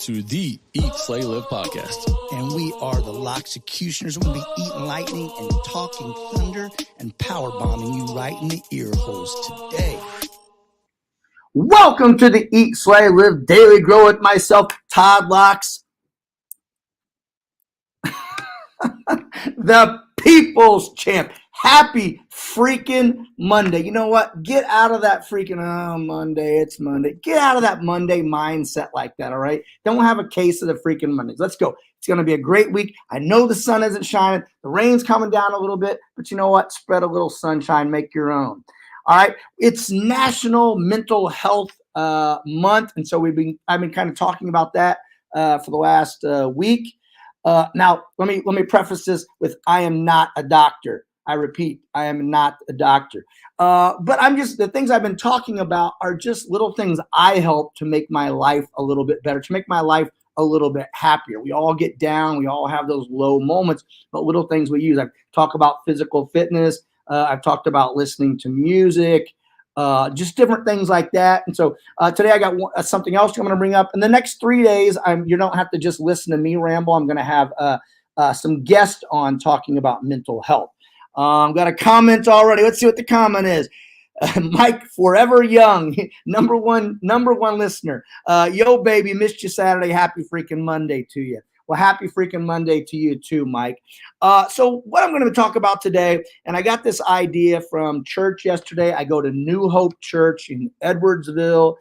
to the Eat, Slay, Live podcast. And we are the Loxecutioners. We're going to be eating lightning and talking thunder and power bombing you right in the ear holes today. Welcome to the Eat, Slay, Live Daily Grow with myself, Todd Locks. The People's Champ. Happy freaking Monday. You know what? Get out of that freaking, Monday, it's Monday. Get out of that Monday mindset like that, all right? Don't have a case of the freaking Mondays. Let's go. It's going to be a great week. I know the sun isn't shining. The rain's coming down a little bit, but you know what? Spread a little sunshine. Make your own. All right. It's National Mental Health Month, and so I've been kind of talking about that for the last week. Now, let me preface this with I am not a doctor. I repeat, I am not a doctor. But the things I've been talking about are just little things I help to make my life a little bit better, to make my life a little bit happier. We all get down. We all have those low moments, but little things we use. I talk about physical fitness. I've talked about listening to music, just different things like that. And so today I got something else I'm going to bring up. In the next 3 days, you don't have to just listen to me ramble. I'm going to have some guests on talking about mental health. Got a comment already. Let's see what the comment is. Mike, forever young, number one listener. Yo, baby, missed you Saturday. Happy freaking Monday to you. Well, happy freaking Monday to you too, Mike. So what I'm going to talk about today, and I got this idea from church yesterday. I go to New Hope Church in Edwardsville.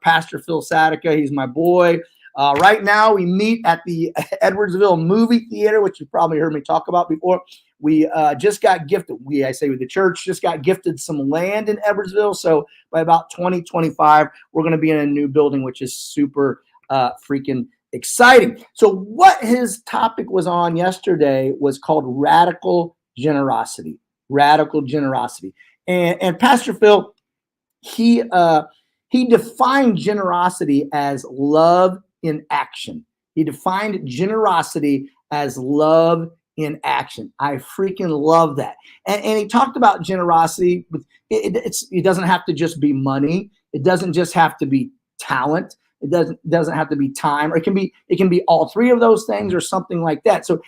Pastor Phil Sadika, he's my boy. Right now, we meet at the Edwardsville Movie Theater, which you've probably heard me talk about before. We just got gifted. The church just got gifted some land in Edwardsville. So by about 2025, we're going to be in a new building, which is super freaking exciting. So what his topic was on yesterday was called radical generosity. Radical generosity. And Pastor Phil, he defined generosity as love in action. He defined generosity as love in action. I freaking love that. And he talked about generosity. It doesn't have to just be money. It doesn't just have to be talent. It doesn't have to be time, or it can be all three of those things or something like that. So,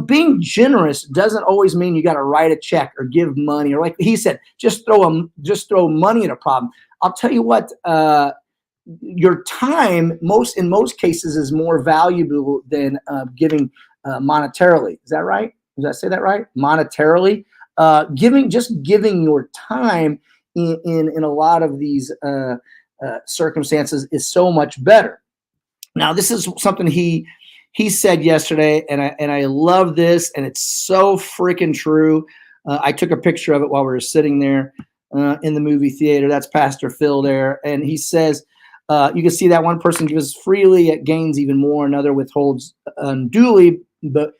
being generous doesn't always mean you got to write a check or give money, or like he said, just throw money at a problem. I'll tell you what, your time in most cases is more valuable than giving monetarily. Is that right? Did I say that right? Monetarily, giving your time in a lot of these circumstances is so much better. Now, this is something he said yesterday, and I love this, and it's so freaking true. I took a picture of it while we were sitting there in the movie theater. That's Pastor Phil there, and he says, you can see that one person gives freely, it gains even more. Another withholds unduly, but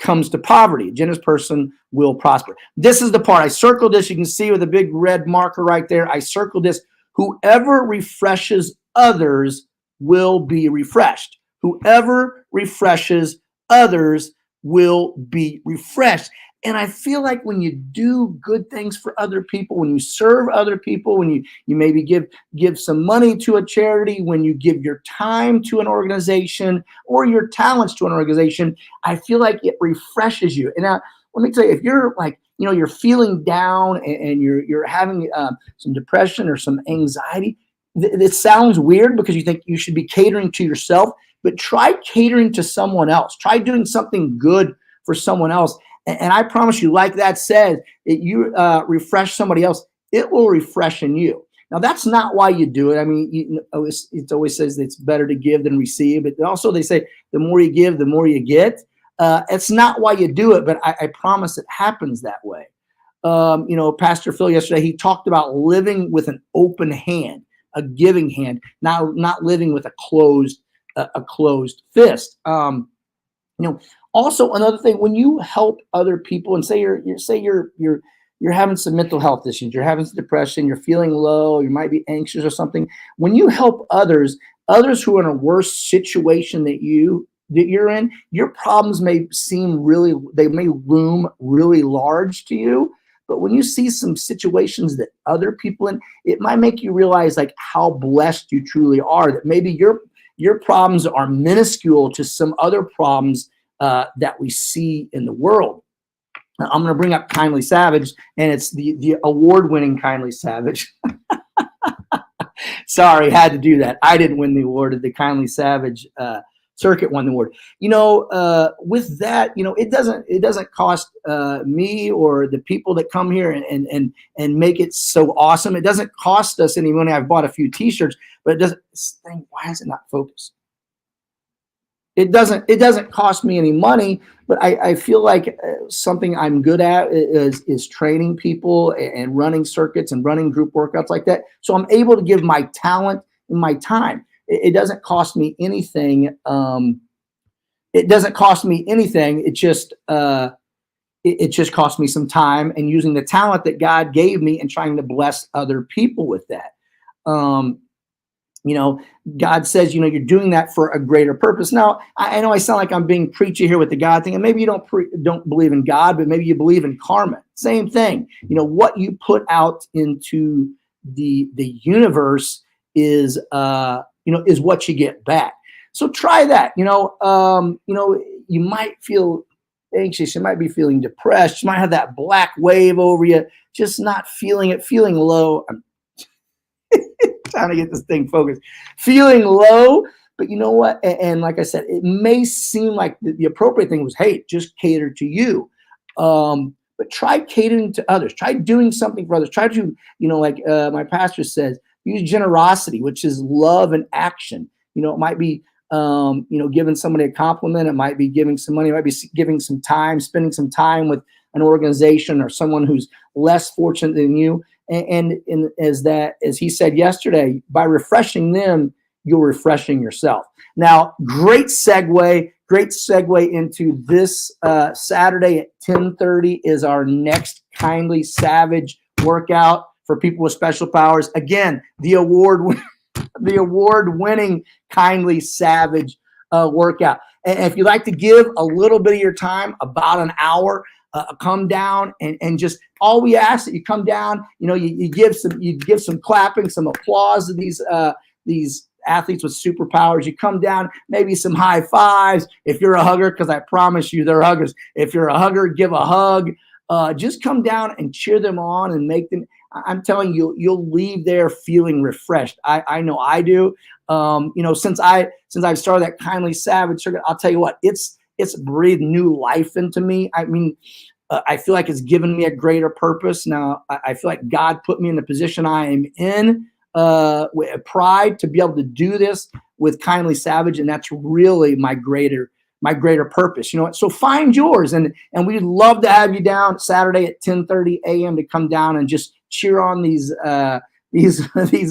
comes to poverty. A generous person will prosper. This is the part. I circled this. You can see with a big red marker right there. I circled this. Whoever refreshes others will be refreshed. Whoever refreshes others will be refreshed. And I feel like when you do good things for other people, when you serve other people, when you maybe give some money to a charity, when you give your time to an organization or your talents to an organization, I feel like it refreshes you. And now, let me tell you, if you're like, you're feeling down and you're having some depression or some anxiety, it sounds weird because you think you should be catering to yourself, but try catering to someone else. Try doing something good for someone else. And I promise you, like that says, that you refresh somebody else, it will refresh in you. Now, that's not why you do it. I mean, it always says that it's better to give than receive. But also they say the more you give, the more you get. It's not why you do it, but I promise it happens that way. Pastor Phil yesterday, he talked about living with an open hand, a giving hand, not living with a closed fist. Also, another thing, when you help other people, and say you're having some mental health issues, you're having some depression, you're feeling low, you might be anxious or something. When you help others who are in a worse situation that you're in, your problems may loom really large to you. But when you see some situations that other people in, it might make you realize like how blessed you truly are, that maybe your problems are minuscule to some other problems that we see in the world. Now, I'm going to bring up Kindly Savage, and it's the award-winning Kindly Savage. Sorry, had to do that. I didn't win the award. The Kindly Savage circuit won the award. With that, it doesn't cost me or the people that come here and make it so awesome. It doesn't cost us any money. I've bought a few T-shirts, but it doesn't. Why is it not focused? It doesn't cost me any money, but I feel like something I'm good at is training people and running circuits and running group workouts like that. So I'm able to give my talent and my time. It doesn't cost me anything. It doesn't cost me anything. It just costs me some time and using the talent that God gave me and trying to bless other people with that. God says, you're doing that for a greater purpose. Now, I know I sound like I'm being preachy here with the God thing, and maybe you don't believe in God, but maybe you believe in karma. Same thing. What you put out into the universe is what you get back. So try that. You might feel anxious. You might be feeling depressed. You might have that black wave over you, just not feeling it, feeling low. I'm trying to get this thing focused. Feeling low, but you know what? And like I said, it may seem like the appropriate thing was, hey, just cater to you. But try catering to others. Try doing something for others. Try to, like my pastor says, use generosity, which is love and action. It might be, giving somebody a compliment. It might be giving some money. It might be giving some time, spending some time with an organization or someone who's less fortunate than you. And as he said yesterday, by refreshing them, you're refreshing yourself. Now, great segue into this Saturday at 10:30 is our next Kindly Savage workout for people with special powers. Again, the award-winning Kindly Savage workout. And if you'd like to give a little bit of your time, about an hour, come down and just all we ask that you come down. You give some clapping, some applause to these athletes with superpowers. You come down, maybe some high fives if you're a hugger, because I promise you they're huggers. If you're a hugger, give a hug. Just come down and cheer them on and make them. I'm telling you, you'll leave there feeling refreshed. I know I do. Since I've started that Kindly Savage circuit, I'll tell you what, it's breathed new life into me. I mean, I feel like it's given me a greater purpose. Now, I feel like God put me in the position I am in with pride to be able to do this with Kindly Savage, and that's really my greater purpose. So find yours, and we'd love to have you down Saturday at 10:30 a.m. to come down and just cheer on these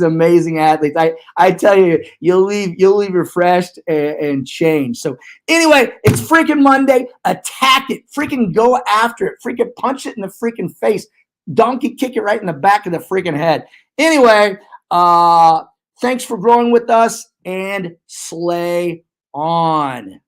amazing athletes. I tell you, you'll leave refreshed and changed. So anyway, it's freaking Monday. Attack it. Freaking go after it. Freaking punch it in the freaking face. Donkey kick it right in the back of the freaking head. Anyway, thanks for growing with us, and slay on.